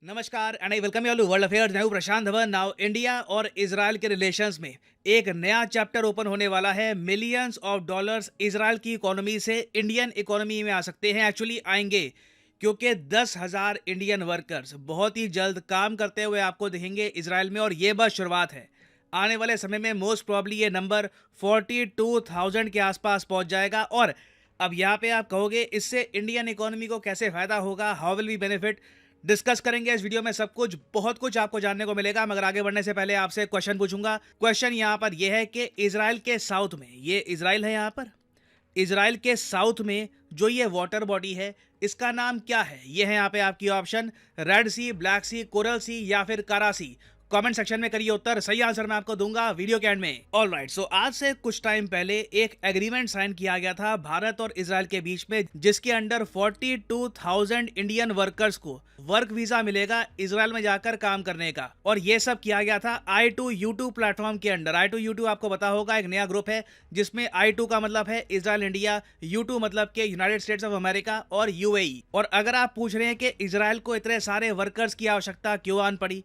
नमस्कार and I welcome you all to world affairs. मैं हूं प्रशांत धवन। नाउ इंडिया और इजराइल के रिलेशंस में एक नया चैप्टर ओपन होने वाला है। मिलियंस ऑफ डॉलर्स इजराइल की इकोनॉमी से इंडियन इकोनॉमी में आ सकते हैं, एक्चुअली आएंगे, क्योंकि 10,000 इंडियन वर्कर्स बहुत ही जल्द काम करते हुए आपको दिखेंगे इजराइल में, और ये बस शुरुआत है। आने वाले समय में मोस्ट प्रॉब्ली ये नंबर 42,000 के आसपास पहुंच जाएगा। और अब यहाँ पे आप कहोगे इससे इंडियन इकोनॉमी को कैसे फायदा होगा, how will we benefit, discuss करेंगे इस वीडियो में। सब कुछ, बहुत कुछ आपको जानने को मिलेगा। मगर आगे बढ़ने से पहले आपसे क्वेश्चन पूछूंगा। क्वेश्चन यहाँ पर यह है कि इजराइल के साउथ में, ये इजराइल है यहाँ पर, इजराइल के साउथ में जो ये वाटर बॉडी है इसका नाम क्या है? ये है यहाँ पे आपकी ऑप्शन, रेड सी, ब्लैक सी, कोरल सी या फिर कारा सी। कमेंट सेक्शन में करिए उत्तर, सही आंसर मैं आपको दूंगा वीडियो के एंड में। ऑलराइट, सो आज से कुछ टाइम पहले एक एग्रीमेंट साइन किया गया था भारत और इजराइल के बीच में, जिसके अंडर 42,000 इंडियन वर्कर्स को वर्क वीजा मिलेगा इजराइल में जाकर काम करने का। और ये सब किया गया था I2U2 प्लेटफॉर्म के अंडर। I2U2 आपको पता होगा एक नया ग्रुप है जिसमें I2 का मतलब है इजराइल इंडिया, U2 मतलब के यूनाइटेड स्टेट्स ऑफ अमेरिका और UAE। और अगर आप पूछ रहे हैं कि इजराइल को इतने सारे वर्कर्स की आवश्यकता क्यों आन पड़ी,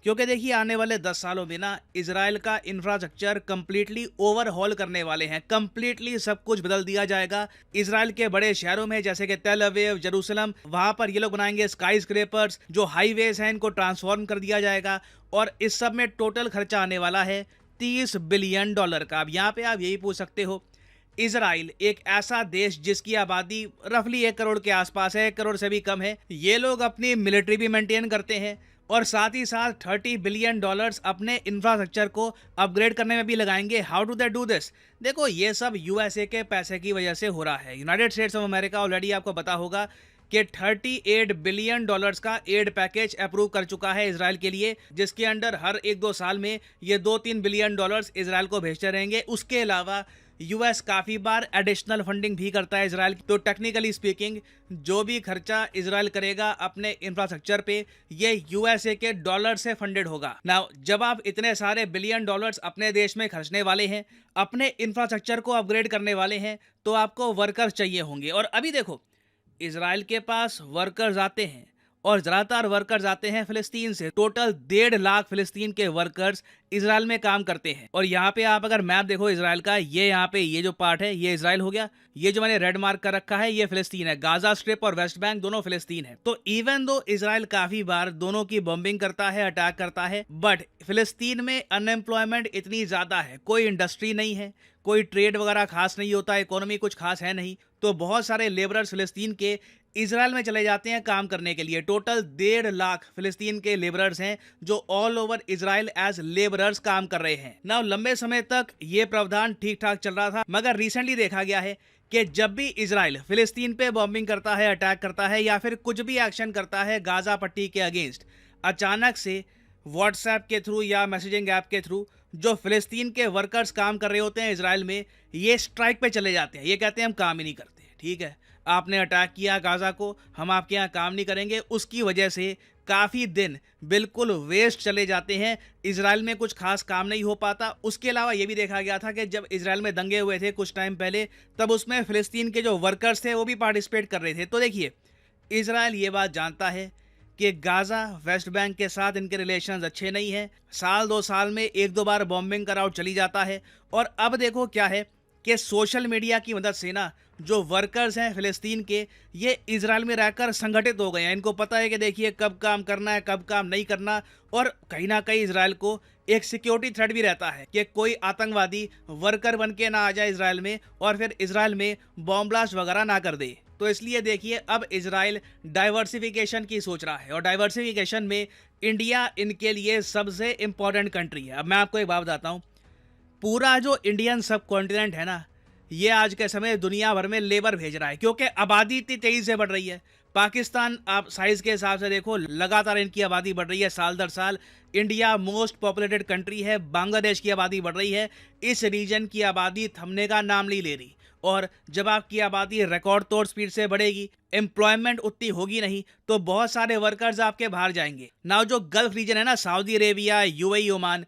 क्योंकि देखिए आने वाले 10 सालों में ना इजराइल का इंफ्रास्ट्रक्चर कंप्लीटली ओवरहॉल करने वाले हैं। कंप्लीटली सब कुछ बदल दिया जाएगा। इजराइल के बड़े शहरों में जैसे कि तेल अवीव, जेरूसलम, वहां पर ये लोग बनाएंगे स्काई स्क्रेपर्स, जो हाईवेज हैं इनको ट्रांसफॉर्म कर दिया जाएगा। और इस सब में टोटल खर्चा आने वाला है $30 बिलियन का। अब यहाँ पे आप यही पूछ सकते हो, इजराइल एक ऐसा देश जिसकी आबादी रफली 1 करोड़ के आसपास है, 1 करोड़ से भी कम है, ये लोग अपनी मिलिट्री भी मेंटेन करते हैं और साथ ही साथ $30 बिलियन अपने इंफ्रास्ट्रक्चर को अपग्रेड करने में भी लगाएंगे। How do they do this? देखो ये सब यूएसए के पैसे की वजह से हो रहा है। United states of America already आपको पता होगा कि $38 बिलियन का एड पैकेज अप्रूव कर चुका है इजराइल के लिए, जिसके अंडर हर 1-2 साल में ये 2-3 बिलियन डॉलर्स इजराइल को भेजते रहेंगे। उसके अलावा यूएस काफ़ी बार एडिशनल फंडिंग भी करता है इजराइल की। तो टेक्निकली स्पीकिंग जो भी खर्चा इजराइल करेगा अपने इंफ्रास्ट्रक्चर पे, ये यूएसए के डॉलर से फंडेड होगा। नाउ जब आप इतने सारे बिलियन डॉलर्स अपने देश में खर्चने वाले हैं, अपने इंफ्रास्ट्रक्चर को अपग्रेड करने वाले हैं, तो आपको वर्कर्स चाहिए होंगे। और अभी देखो इजराइल के पास वर्कर्स आते हैं और ज़्यादातर वर्कर्स आते हैं फिलिस्तीन से। टोटल 1.5 लाख फिलिस्तीन के वर्कर्स इजराइल में काम करते हैं। और यहाँ पे आप अगर मैप देखो इजराइल का, ये यहाँ पे ये जो पार्ट है ये इजराइल हो गया, ये जो मैंने रेड मार्क कर रखा है ये फिलिस्तीन है। गाजा स्ट्रिप और वेस्ट बैंक दोनों फिलिस्तीन है। तो इवन दो इजराइल काफी बार दोनों की बॉम्बिंग करता है, अटैक करता है, बट फिलिस्तीन में अनएम्प्लॉयमेंट इतनी ज्यादा है, कोई इंडस्ट्री नहीं है, कोई ट्रेड वगैरह खास नहीं होता, इकोनॉमी कुछ खास है नहीं। तो बहुत सारे लेबरर्स फिलिस्तीन के इजराइल में चले जाते हैं काम करने के लिए। टोटल 1.5 लाख फिलिस्तीन के लेबरर्स हैं जो all over Israel as labourers काम कर रहे हैं। ना लंबे समय तक ये प्रावधान ठीक ठाक चल रहा था, मगर रिसेंटली देखा गया है कि जब भी इजराइल फिलिस्तीन पे बॉम्बिंग करता है, अटैक करता है या फिर कुछ भी एक्शन करता है गाजा पट्टी के अगेंस्ट, अचानक से व्हाट्सएप के थ्रू या मैसेजिंग ऐप के थ्रू जो फिलिस्तीन के वर्कर्स काम कर रहे होते हैं इजराइल में, ये स्ट्राइक पे चले जाते हैं। ये कहते हैं हम काम ही नहीं करते, ठीक है, आपने अटैक किया गाजा को, हम आपके यहाँ काम नहीं करेंगे। उसकी वजह से काफ़ी दिन बिल्कुल वेस्ट चले जाते हैं, इजराइल में कुछ खास काम नहीं हो पाता। उसके अलावा ये भी देखा गया था कि जब इजराइल में दंगे हुए थे कुछ टाइम पहले, तब उसमें फिलिस्तीन के जो वर्कर्स थे वो भी पार्टिसिपेट कर रहे थे। तो देखिए इजराइल ये बात जानता है कि गाजा वेस्ट बैंक के साथ इनके रिलेशंस अच्छे नहीं हैं। साल 2 साल में 1-2 बार बॉम्बिंग का राउट चली जाता है। और अब देखो क्या है कि सोशल मीडिया की मदद से ना जो वर्कर्स हैं फिलिस्तीन के, ये इजराइल में रहकर संगठित हो गए हैं। इनको पता है कि देखिए कब काम करना है, कब काम नहीं करना। और कहीं ना कहीं इजराइल को एक सिक्योरिटी थ्रेट भी रहता है कि कोई आतंकवादी वर्कर बन के ना आ जाए इजराइल में और फिर इजराइल में बॉम्ब ब्लास्ट वगैरह ना कर दे। तो इसलिए देखिए अब इजराइल डाइवर्सिफिकेशन की सोच रहा है, और डाइवर्सिफिकेशन में इंडिया इनके लिए सबसे इंपॉर्टेंट कंट्री है। अब मैं आपको एक बात बताता हूँ, पूरा जो इंडियन सब कॉन्टिनेंट है ना, ये आज के समय दुनिया भर में लेबर भेज रहा है, क्योंकि आबादी इतनी तेजी से बढ़ रही है। पाकिस्तान आप साइज के हिसाब से देखो, लगातार इनकी आबादी बढ़ रही है साल दर साल। इंडिया मोस्ट पॉपुलेटेड कंट्री है, बांग्लादेश की आबादी बढ़ रही है। इस रीजन की आबादी थमने का नाम नहीं ले रही। और जब आपकी आबादी रिकॉर्ड तोड़ स्पीड से बढ़ेगी, एम्प्लॉयमेंट उतनी होगी नहीं, तो बहुत सारे वर्कर्स आपके बाहर जाएंगे। नाउ जो गल्फ रीजन है ना, सऊदी अरेबिया, यूएई, ओमान,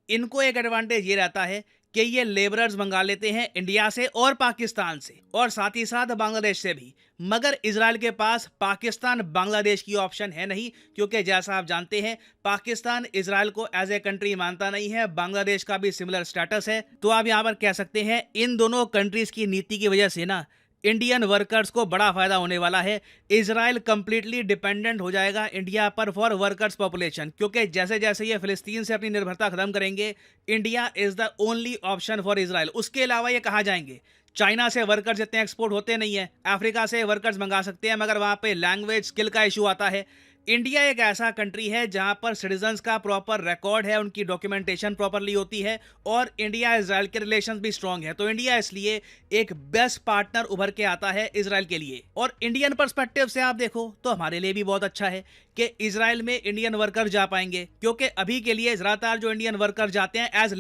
इनको एक एडवांटेज ये रहता है कि ये लेबरर्स मंगा लेते हैं इंडिया से और पाकिस्तान से और साथ ही साथ बांग्लादेश से भी। मगर इजराइल के पास पाकिस्तान बांग्लादेश की ऑप्शन है नहीं, क्योंकि जैसा आप जानते हैं पाकिस्तान इजराइल को एज ए कंट्री मानता नहीं है। बांग्लादेश का भी सिमिलर स्टेटस है। तो आप यहाँ पर कह सकते हैं इन दोनों कंट्रीज की नीति की वजह से ना इंडियन वर्कर्स को बड़ा फायदा होने वाला है। इजराइल कंप्लीटली डिपेंडेंट हो जाएगा इंडिया पर फॉर वर्कर्स पॉपुलेशन, क्योंकि जैसे जैसे ये फिलिस्तीन से अपनी निर्भरता खत्म करेंगे, India is the only option for Israel. उसके अलावा ये कहाँ जाएंगे? चाइना से वर्कर्स इतने एक्सपोर्ट होते नहीं है, अफ्रीका से वर्कर्स मंगा सकते हैं, मगर वहाँ पे लैंग्वेज स्किल का इशू आता है। इंडिया एक ऐसा कंट्री है जहां पर सिटीजन्स का प्रॉपर रिकॉर्ड है, उनकी डॉक्यूमेंटेशन प्रॉपरली होती है और इंडिया इजराइल के रिलेशंस भी स्ट्रांग है। तो इंडिया इसलिए एक बेस्ट पार्टनर उभर के आता है इजराइल के लिए। और इंडियन पर्सपेक्टिव से आप देखो तो हमारे लिए भी बहुत अच्छा है कि इजराइल में इंडियन वर्कर जा पाएंगे, क्योंकि अभी के लिए ज्यादातर जो इंडियन वर्कर जाते हैं एज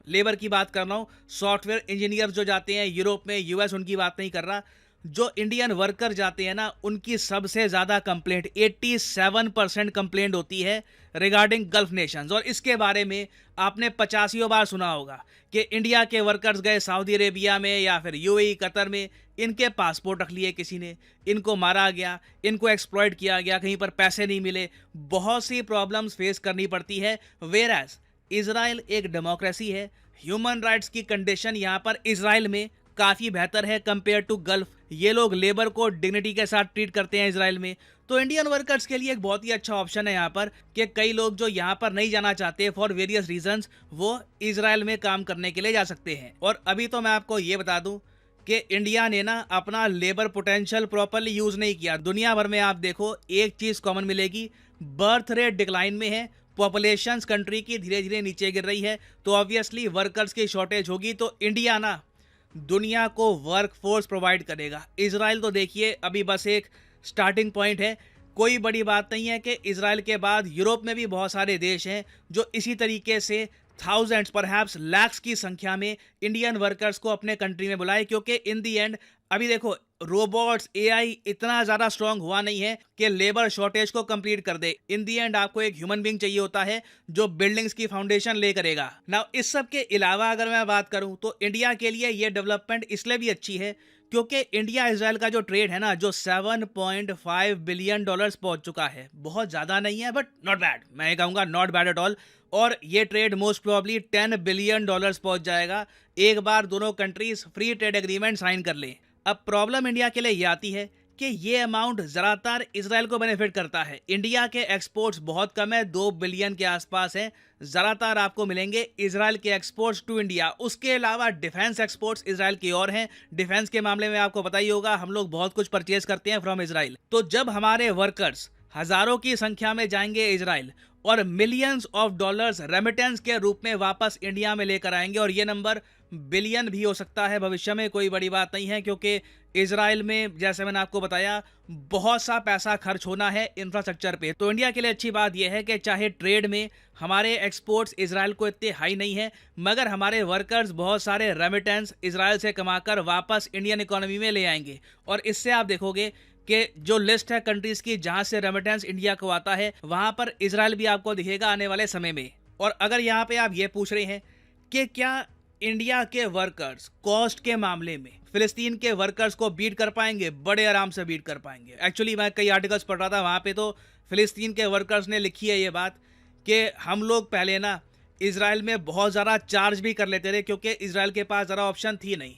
लेबर की बात कर रहा हूँ, सॉफ्टवेयर इंजीनियर जो जाते हैं यूरोप में, यूएस, उनकी बात नहीं कर रहा। जो इंडियन वर्कर जाते हैं ना, उनकी सबसे ज़्यादा कंप्लेंट 87% कंप्लेंट होती है रिगार्डिंग गल्फ नेशंस। और इसके बारे में आपने 85 बार सुना होगा कि इंडिया के वर्कर्स गए सऊदी अरेबिया में या फिर यूएई, कतर में, इनके पासपोर्ट रख लिए किसी ने, इनको मारा गया, इनको एक्सप्लॉइट किया गया, कहीं पर पैसे नहीं मिले, बहुत सी प्रॉब्लम्स फेस करनी पड़ती है। वेयर एज इजराइल एक डेमोक्रेसी है, ह्यूमन राइट्स की कंडीशन यहाँ पर इजराइल में काफ़ी बेहतर है कंपेयर टू गल्फ। ये लोग लेबर को डिग्निटी के साथ ट्रीट करते हैं इजराइल में। तो इंडियन वर्कर्स के लिए एक बहुत ही अच्छा ऑप्शन है यहाँ पर कि कई लोग जो यहाँ पर नहीं जाना चाहते फॉर वेरियस रीजंस, वो इजराइल में काम करने के लिए जा सकते हैं। और अभी तो मैं आपको ये बता दूं कि इंडिया ने ना अपना लेबर पोटेंशियल प्रॉपरली यूज़ नहीं किया। दुनिया भर में आप देखो एक चीज़ कॉमन मिलेगी, बर्थ रेट डिक्लाइन में है, पॉपुलेशन कंट्री की धीरे धीरे नीचे गिर रही है, तो ऑब्वियसली वर्कर्स की शॉर्टेज होगी। तो इंडिया ना दुनिया को वर्क फोर्स प्रोवाइड करेगा। इजराइल तो देखिए अभी बस एक स्टार्टिंग पॉइंट है। कोई बड़ी बात नहीं है कि इजराइल के बाद यूरोप में भी बहुत सारे देश हैं जो इसी तरीके से थाउजेंड्स परहैप्स लैक्स की संख्या में इंडियन वर्कर्स को अपने कंट्री में बुलाए, क्योंकि इन दी एंड अभी देखो रोबोट्स, एआई इतना ज़्यादा स्ट्रांग हुआ नहीं है कि लेबर शॉर्टेज को कंप्लीट कर दे। इन दी एंड आपको एक ह्यूमन बीइंग चाहिए होता है जो बिल्डिंग्स की फाउंडेशन ले करेगा ना। इस सब के अलावा अगर मैं बात करूं तो इंडिया के लिए ये डेवलपमेंट इसलिए भी अच्छी है क्योंकि इंडिया इजराइल का जो ट्रेड है ना, जो 7.5 बिलियन डॉलर्स पहुंच चुका है, बहुत ज़्यादा नहीं है बट नॉट बैड, मैं कहूँगा नॉट बैड एट ऑल। और ये trade most probably 10 billion dollars पहुंच जाएगा एक बार दोनों countries free trade agreement sign कर लें। अब प्रॉब्लम इंडिया के लिए ये आती है कि ये अमाउंट ज़्यादातर इजराइल को बेनिफिट करता है। इंडिया के एक्सपोर्ट्स बहुत कम है, 2 बिलियन के आसपास है, ज़्यादातर आपको मिलेंगे इजराइल के एक्सपोर्ट्स टू इंडिया। उसके अलावा डिफेंस एक्सपोर्ट्स इजराइल की और हैं। डिफेंस के मामले में आपको पता ही होगा हम लोग बहुत कुछ परचेज करते हैं फ्रॉम इजराइल। तो जब हमारे वर्कर्स हज़ारों की संख्या में जाएंगे इजराइल और मिलियंस ऑफ डॉलर्स रेमिटेंस के रूप में वापस इंडिया में लेकर आएंगे, और ये नंबर बिलियन भी हो सकता है भविष्य में, कोई बड़ी बात नहीं है, क्योंकि इजराइल में जैसे मैंने आपको बताया बहुत सा पैसा खर्च होना है इंफ्रास्ट्रक्चर पे। तो इंडिया के लिए अच्छी बात यह है कि चाहे ट्रेड में हमारे एक्सपोर्ट्स इजराइल को इतने हाई नहीं है, मगर हमारे वर्कर्स बहुत सारे रेमिटेंस इजराइल से कमाकर वापस इंडियन इकोनॉमी में ले आएंगे। और इससे आप देखोगे कि जो लिस्ट है कंट्रीज की जहां से रेमिटेंस इंडिया को आता है, वहां पर इजराइल भी आपको दिखेगा आने वाले समय में। और अगर यहाँ पे आप ये पूछ रहे हैं कि क्या इंडिया के वर्कर्स कॉस्ट के मामले में फिलिस्तीन के वर्कर्स को बीट कर पाएंगे, बड़े आराम से बीट कर पाएंगे। एक्चुअली मैं कई आर्टिकल्स पढ़ रहा था, वहाँ पे तो फिलिस्तीन के वर्कर्स ने लिखी है ये बात कि हम लोग पहले ना इजराइल में बहुत ज़्यादा चार्ज भी कर लेते थे क्योंकि इजराइल के पास ज़रा ऑप्शन थी नहीं,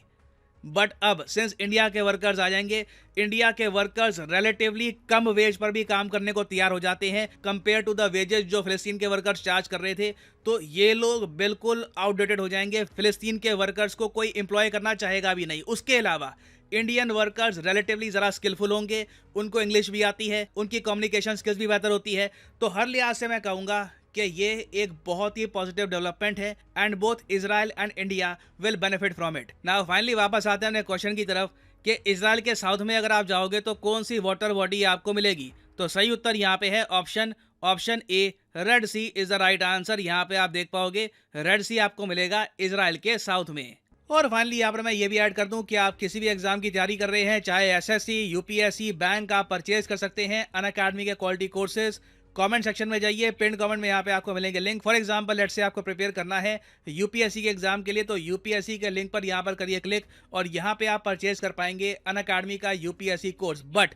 बट अब सिंस इंडिया के वर्कर्स आ जाएंगे, इंडिया के वर्कर्स रिलेटिवली कम वेज पर भी काम करने को तैयार हो जाते हैं कंपेयर टू द वेजेस जो फिलिस्तीन के वर्कर्स चार्ज कर रहे थे। तो ये लोग बिल्कुल आउटडेटेड हो जाएंगे, फिलिस्तीन के वर्कर्स को कोई एम्प्लॉय करना चाहेगा भी नहीं। उसके अलावा इंडियन वर्कर्स रिलेटिवली ज़रा स्किलफुल होंगे, उनको इंग्लिश भी आती है, उनकी कम्युनिकेशन स्किल्स भी बेहतर होती है। तो हर लिहाज से मैं कहूँगा कि ये एक बहुत ही पॉजिटिव डेवलपमेंट है and both Israel and India will benefit from it. Now finally वापस आते हैं क्वेश्चन की तरफ कि इजराइल के साउथ में अगर आप जाओगे तो कौन सी वाटर बॉडी आपको मिलेगी। तो सही उत्तर यहाँ पे है option A, red C is the right answer. यहाँ पे आप देख पाओगे रेड सी आपको मिलेगा इजराइल के साउथ में। और फाइनली यहाँ पर मैं ये भी ऐड कर दूं कि आप किसी भी एग्जाम की तैयारी कर रहे हैं, चाहे एसएससी, यूपीएससी, बैंक, आप परचेज कर सकते हैं अनअकैडमी के क्वालिटी कोर्सेज कमेंट सेक्शन में जाइए, पिन कमेंट में यहाँ पे आपको मिलेंगे link. For example let's say आपको प्रिपेयर करना है यूपीएससी के एग्जाम के लिए, तो यूपीएससी के लिंक पर यहाँ पर करिए क्लिक और यहाँ पे आप परचेज कर पाएंगे अनअकैडमी का यूपीएससी कोर्स। बट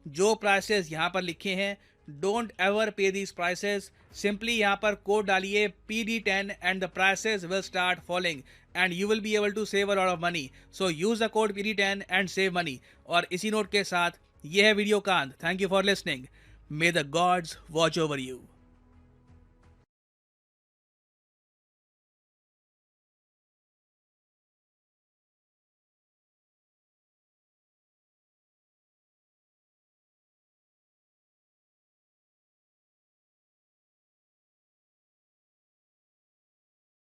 जो प्राइसेस यहाँ पर लिखे हैं, don't ever pay these prices. Simply यहाँ पर कोड डालिए PD10 and the prices will start falling and you will be able to save a lot of money. So use the code PD10 and save money. और इसी note के साथ ये है video का अंत। Thank you for listening. May the gods watch over you.